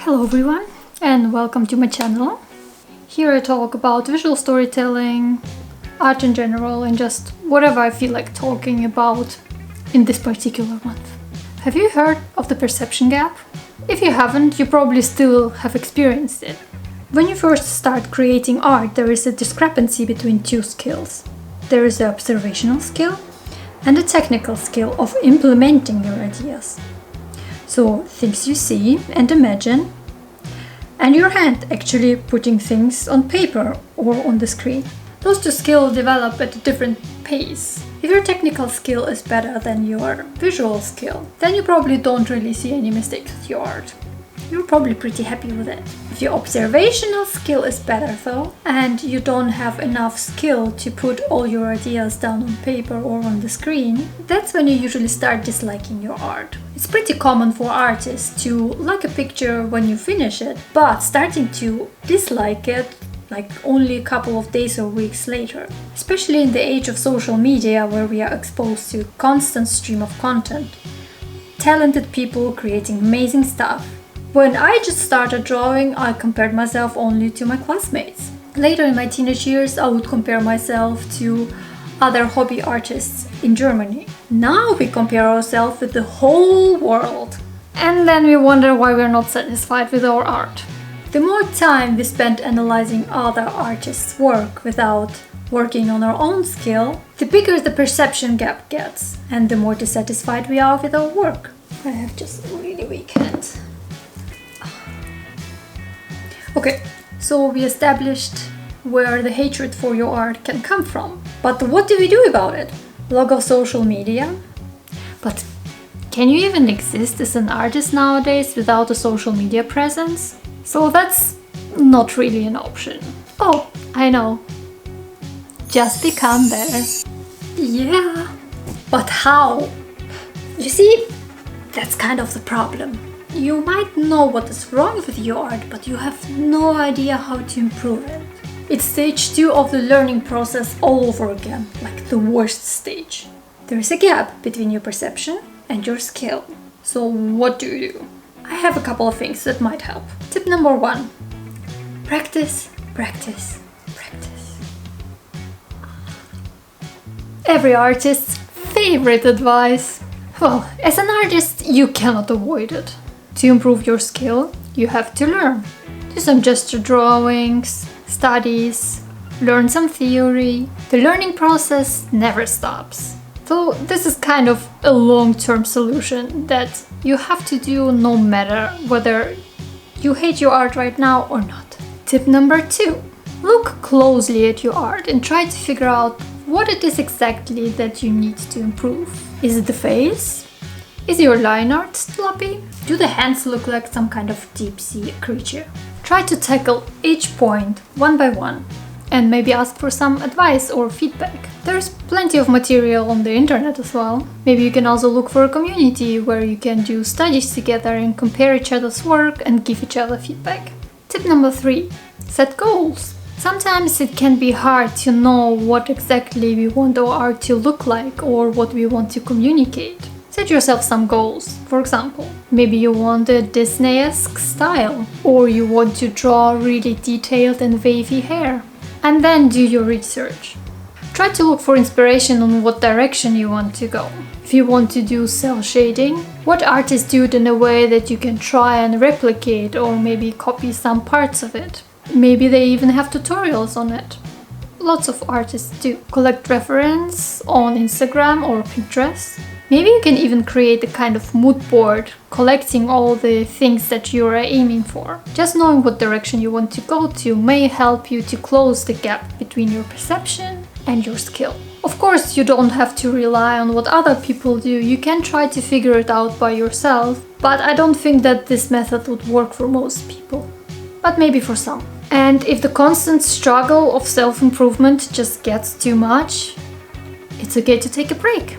Hello everyone and welcome to my channel. Here I talk about visual storytelling, art in general, and just whatever I feel like talking about in this particular month. Have you heard of the perception gap? If you haven't, you probably still have experienced it. When you first start creating art, there is a discrepancy between two skills. There is the observational skill and the technical skill of implementing your ideas. So things you see and imagine, and your hand actually putting things on paper or on the screen. Those two skills develop at a different pace. If your technical skill is better than your visual skill, then you probably don't really see any mistakes with your art. You're probably pretty happy with it. If your observational skill is better though, and you don't have enough skill to put all your ideas down on paper or on the screen, that's when you usually start disliking your art. It's pretty common for artists to like a picture when you finish it, but starting to dislike it like only a couple of days or weeks later. Especially in the age of social media where we are exposed to a constant stream of content. Talented people creating amazing stuff. When I just started drawing, I compared myself only to my classmates. Later in my teenage years, I would compare myself to other hobby artists in Germany. Now we compare ourselves with the whole world. And then we wonder why we're not satisfied with our art. The more time we spend analyzing other artists' work without working on our own skill, the bigger the perception gap gets, and the more dissatisfied we are with our work. I have just a really weak hand. Okay, so we established where the hatred for your art can come from. But what do we do about it? Log off social media? But can you even exist as an artist nowadays without a social media presence? So that's not really an option. Oh, I know. Just become better. Yeah, but how? You see, that's kind of the problem. You might know what is wrong with your art, but you have no idea how to improve it. It's stage 2 of the learning process all over again, like the worst stage. There is a gap between your perception and your skill. So what do you do? I have a couple of things that might help. Tip number 1. Practice, practice, practice. Every artist's favorite advice. Well, as an artist, you cannot avoid it. To improve your skill, you have to learn. Do some gesture drawings, studies, learn some theory. The learning process never stops. So this is kind of a long-term solution that you have to do no matter whether you hate your art right now or not. Tip number 2. Look closely at your art and try to figure out what it is exactly that you need to improve. Is it the face? Is your line art sloppy? Do the hands look like some kind of deep sea creature? Try to tackle each point one by one and maybe ask for some advice or feedback. There's plenty of material on the internet as well. Maybe you can also look for a community where you can do studies together and compare each other's work and give each other feedback. Tip number 3. Set goals. Sometimes it can be hard to know what exactly we want our art to look like or what we want to communicate. Set yourself some goals. For example, maybe you want a Disney-esque style, or you want to draw really detailed and wavy hair. And then do your research. Try to look for inspiration on what direction you want to go. If you want to do cell shading, what artists do it in a way that you can try and replicate or maybe copy some parts of it. Maybe they even have tutorials on it. Lots of artists do. Collect reference on Instagram or Pinterest. Maybe you can even create a kind of mood board, collecting all the things that you are aiming for. Just knowing what direction you want to go to may help you to close the gap between your perception and your skill. Of course, you don't have to rely on what other people do. You can try to figure it out by yourself, but I don't think that this method would work for most people. But maybe for some. And if the constant struggle of self-improvement just gets too much, it's okay to take a break.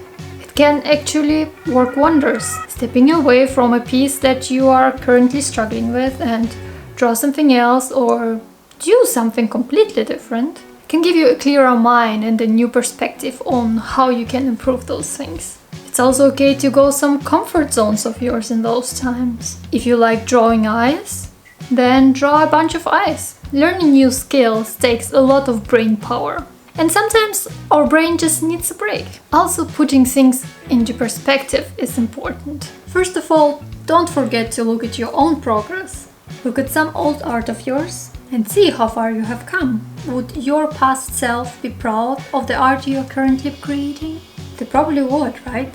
Can actually work wonders. Stepping away from a piece that you are currently struggling with and draw something else or do something completely different can give you a clearer mind and a new perspective on how you can improve those things. It's also okay to go some comfort zones of yours in those times. If you like drawing eyes, Then draw a bunch of eyes. Learning new skills takes a lot of brain power. And sometimes our brain just needs a break. Also, putting things into perspective is important. First of all, don't forget to look at your own progress. Look at some old art of yours and see how far you have come. Would your past self be proud of the art you are currently creating? They probably would, right?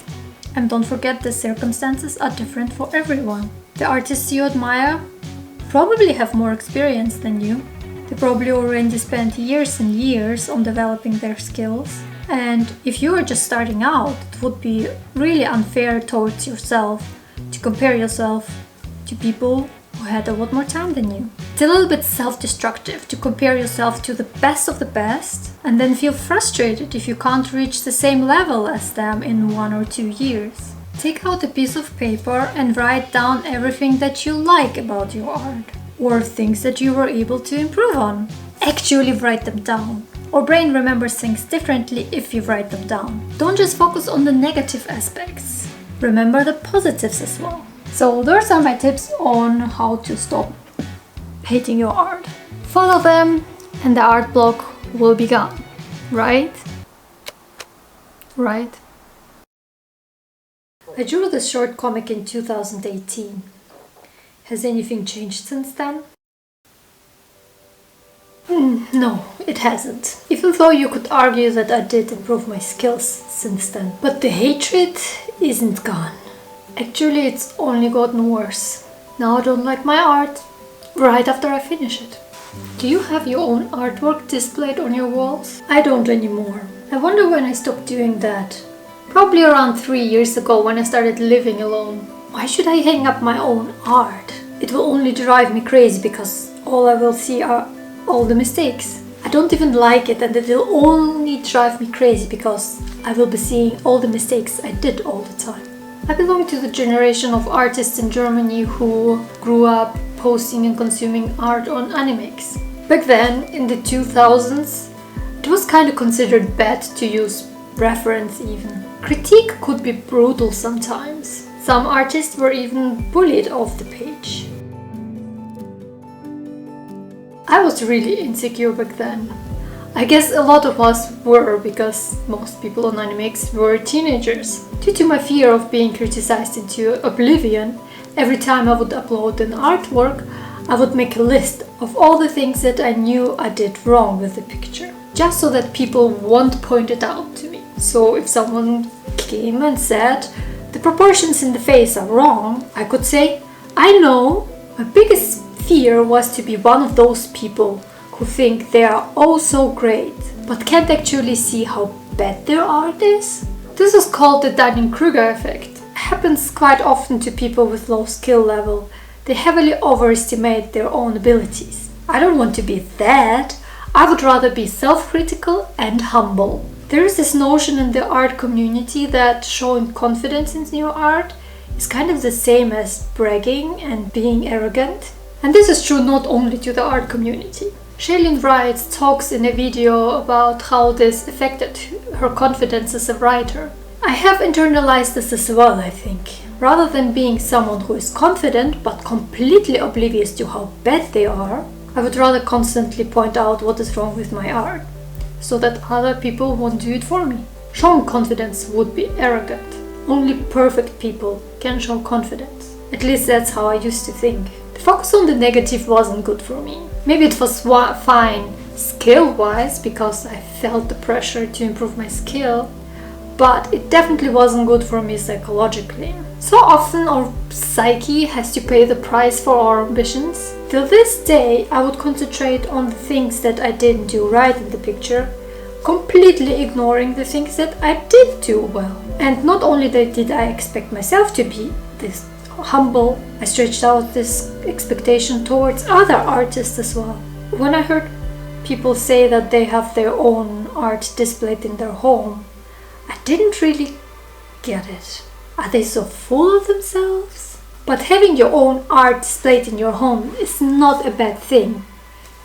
And don't forget the circumstances are different for everyone. The artists you admire probably have more experience than you. They probably already spent years and years on developing their skills. And if you are just starting out, it would be really unfair towards yourself to compare yourself to people who had a lot more time than you. It's a little bit self-destructive to compare yourself to the best of the best and then feel frustrated if you can't reach the same level as them in 1 or 2 years. Take out a piece of paper and write down everything that you like about your art, or things that you were able to improve on. Actually write them down. Our brain remembers things differently if you write them down. Don't just focus on the negative aspects. Remember the positives as well. So those are my tips on how to stop hating your art. Follow them and the art block will be gone. Right? Right? I drew this short comic in 2018. Has anything changed since then? No, it hasn't. Even though you could argue that I did improve my skills since then. But the hatred isn't gone. Actually, it's only gotten worse. Now I don't like my art right after I finish it. Do you have your own artwork displayed on your walls? I don't anymore. I wonder when I stopped doing that. Probably around 3 years ago when I started living alone. Why should I hang up my own art? It will only drive me crazy because all I will see are all the mistakes. I don't even like it, and it will only drive me crazy because I will be seeing all the mistakes I did all the time. I belong to the generation of artists in Germany who grew up posting and consuming art on Animex. Back then, in the 2000s, it was kind of considered bad to use reference even. Critique could be brutal sometimes. Some artists were even bullied off the page. I was really insecure back then. I guess a lot of us were, because most people on Animex were teenagers. Due to my fear of being criticized into oblivion, every time I would upload an artwork, I would make a list of all the things that I knew I did wrong with the picture, just so that people won't point it out to me. So if someone came and said, the proportions in the face are wrong, I could say, I know. My biggest fear was to be one of those people who think they are oh so great, but can't actually see how bad their art is. This is called the Dunning-Kruger Effect. It happens quite often to people with low skill level. They heavily overestimate their own abilities. I don't want to be that. I would rather be self-critical and humble. There is this notion in the art community that showing confidence in your art is kind of the same as bragging and being arrogant. And this is true not only to the art community. Shailene Wright talks in a video about how this affected her confidence as a writer. I have internalized this as well, I think. Rather than being someone who is confident but completely oblivious to how bad they are, I would rather constantly point out what is wrong with my art, so that other people won't do it for me. Showing confidence would be arrogant. Only perfect people can show confidence. At least that's how I used to think. The focus on the negative wasn't good for me. Maybe it was fine skill-wise because I felt the pressure to improve my skill, but it definitely wasn't good for me psychologically. So often our psyche has to pay the price for our ambitions. Till this day, I would concentrate on the things that I didn't do right in the picture, completely ignoring the things that I did do well. And not only did I expect myself to be this humble, I stretched out this expectation towards other artists as well. When I heard people say that they have their own art displayed in their home, I didn't really get it. Are they so full of themselves? But having your own art displayed in your home is not a bad thing.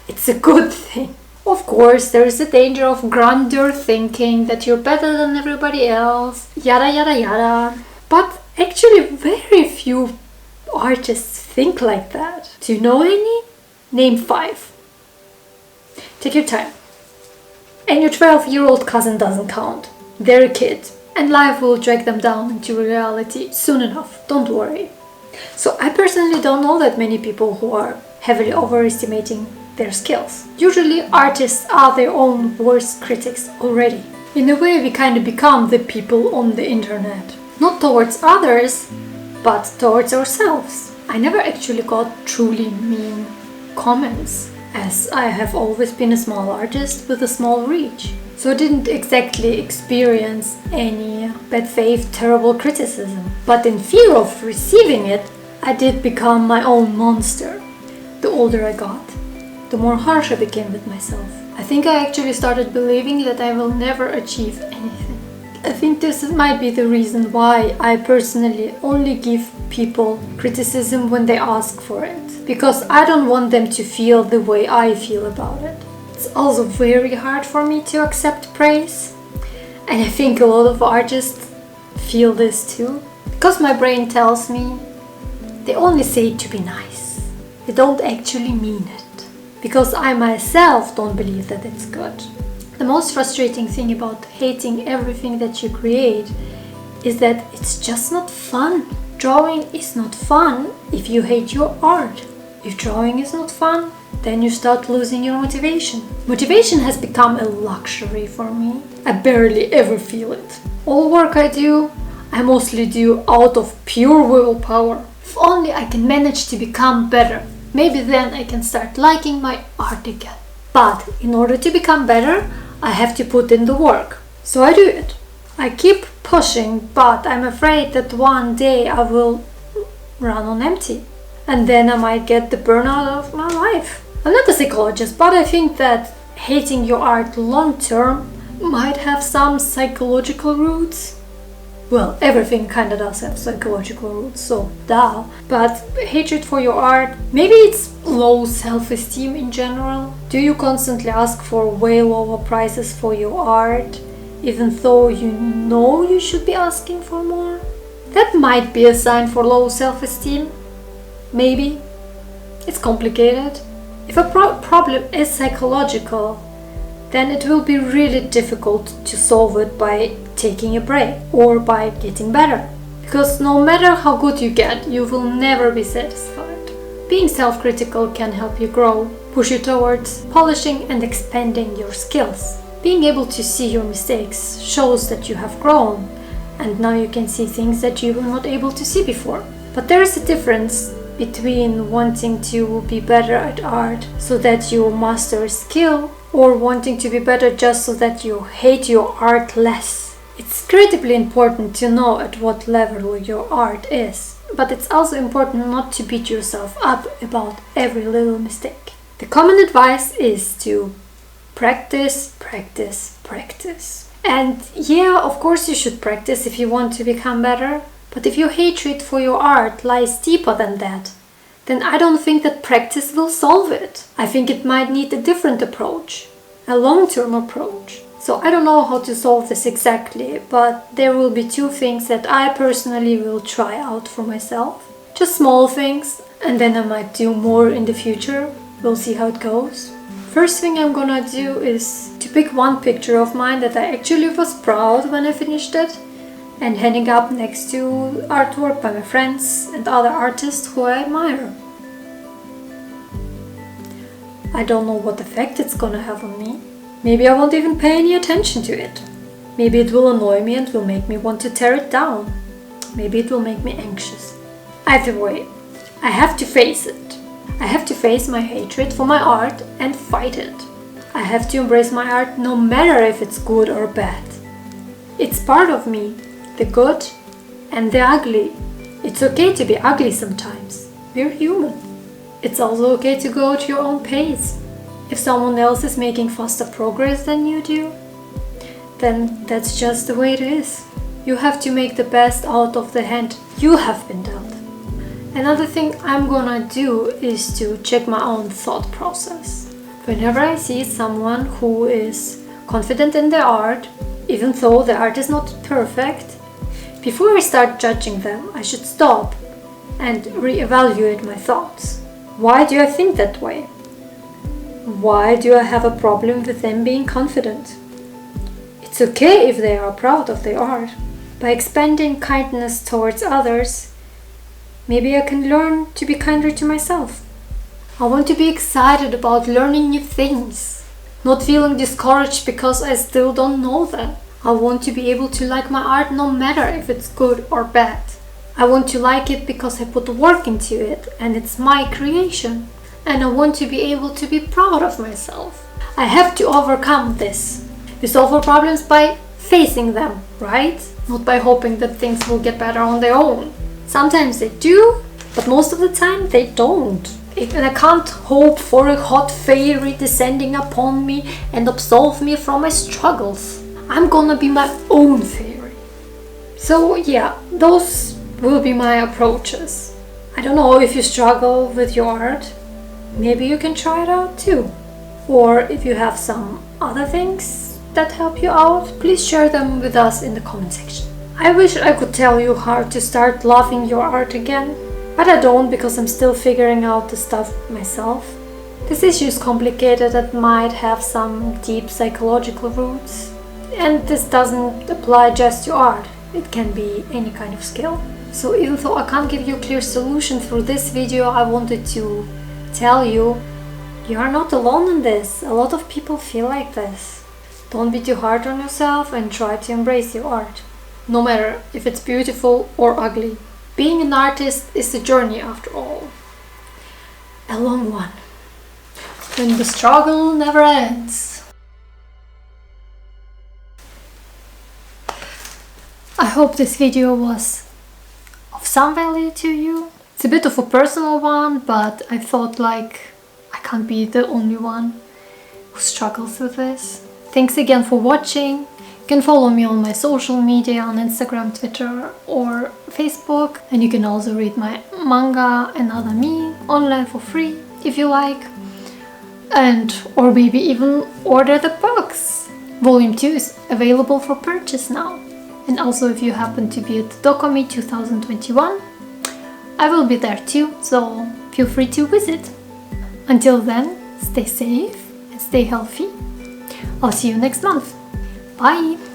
It's a good thing. Of course, there is a danger of grandeur thinking that you're better than everybody else, yada yada yada. But actually very few artists think like that? Do you know any? Name 5. Take your time. And your 12-year-old cousin doesn't count. They're a kid, and life will drag them down into reality soon enough, don't worry. So I personally don't know that many people who are heavily overestimating their skills. Usually artists are their own worst critics already. In a way, we kind of become the people on the internet. Not towards others, but towards ourselves. I never actually got truly mean comments, as I have always been a small artist with a small reach. So I didn't exactly experience any bad faith, terrible criticism. But in fear of receiving it, I did become my own monster. The older I got, the more harsh I became with myself. I think I actually started believing that I will never achieve anything. I think this might be the reason why I personally only give people criticism when they ask for it. Because I don't want them to feel the way I feel about it. It's also very hard for me to accept praise. And I think a lot of artists feel this too. Because my brain tells me they only say it to be nice. They don't actually mean it. Because I myself don't believe that it's good. The most frustrating thing about hating everything that you create is that it's just not fun. Drawing is not fun if you hate your art. If drawing is not fun, then you start losing your motivation. Motivation has become a luxury for me. I barely ever feel it. All work I do, I mostly do out of pure willpower. If only I can manage to become better, maybe then I can start liking my art again. But in order to become better, I have to put in the work. So I do it. I keep pushing, but I'm afraid that one day I will run on empty. And then I might get the burnout of my life. I'm not a psychologist, but I think that hating your art long term might have some psychological roots. Well, everything kinda does have psychological roots, so duh. But hatred for your art, maybe it's low self-esteem in general. Do you constantly ask for way lower prices for your art, even though you know you should be asking for more? That might be a sign for low self-esteem. Maybe. It's complicated. If a problem is psychological, then it will be really difficult to solve it by taking a break or by getting better. Because no matter how good you get, you will never be satisfied. Being self-critical can help you grow, push you towards polishing and expanding your skills. Being able to see your mistakes shows that you have grown, and now you can see things that you were not able to see before. But there is a difference between wanting to be better at art so that you master a skill, or wanting to be better just so that you hate your art less. It's incredibly important to know at what level your art is, but it's also important not to beat yourself up about every little mistake. The common advice is to practice, practice, practice. And yeah, of course you should practice if you want to become better. But if your hatred for your art lies deeper than that, then I don't think that practice will solve it. I think it might need a different approach, a long-term approach. So I don't know how to solve this exactly, but there will be 2 things that I personally will try out for myself. Just small things, and then I might do more in the future. We'll see how it goes. First thing I'm gonna do is to pick one picture of mine that I actually was proud when I finished it, and hanging up next to artwork by my friends and other artists who I admire. I don't know what effect it's gonna have on me. Maybe I won't even pay any attention to it. Maybe it will annoy me and will make me want to tear it down. Maybe it will make me anxious. Either way, I have to face it. I have to face my hatred for my art and fight it. I have to embrace my art no matter if it's good or bad. It's part of me. The good and the ugly. It's okay to be ugly sometimes. We're human. It's also okay to go at your own pace. If someone else is making faster progress than you do, then that's just the way it is. You have to make the best out of the hand you have been dealt. Another thing I'm gonna do is to check my own thought process. Whenever I see someone who is confident in their art, even though the art is not perfect, before I start judging them, I should stop and reevaluate my thoughts. Why do I think that way? Why do I have a problem with them being confident? It's okay if they are proud of their art. By expanding kindness towards others, maybe I can learn to be kinder to myself. I want to be excited about learning new things, not feeling discouraged because I still don't know them. I want to be able to like my art no matter if it's good or bad. I want to like it because I put work into it and it's my creation. And I want to be able to be proud of myself. I have to overcome this. We solve our problems by facing them, right? Not by hoping that things will get better on their own. Sometimes they do, but most of the time they don't. And I can't hope for a hot fairy descending upon me and absolve me from my struggles. I'm gonna be my own fairy. So yeah, those will be my approaches. I don't know if you struggle with your art, maybe you can try it out too. Or if you have some other things that help you out, please share them with us in the comment section. I wish I could tell you how to start loving your art again, but I don't because I'm still figuring out the stuff myself. This issue is complicated and might have some deep psychological roots. And this doesn't apply just to art, it can be any kind of skill. So even though I can't give you a clear solution through this video, I wanted to tell you, you are not alone in this. A lot of people feel like this. Don't be too hard on yourself and try to embrace your art, no matter if it's beautiful or ugly. Being an artist is a journey after all. A long one. When the struggle never ends. I hope this video was of some value to you. It's a bit of a personal one, but I thought like I can't be the only one who struggles with this. Thanks again for watching. You can follow me on my social media on Instagram, Twitter or Facebook, and you can also read my manga and other me online for free if you like, and or maybe even order the books. Volume 2 is available for purchase now. And also if you happen to be at Dokumi 2021, I will be there too, so feel free to visit. Until then, stay safe and stay healthy. I'll see you next month. Bye!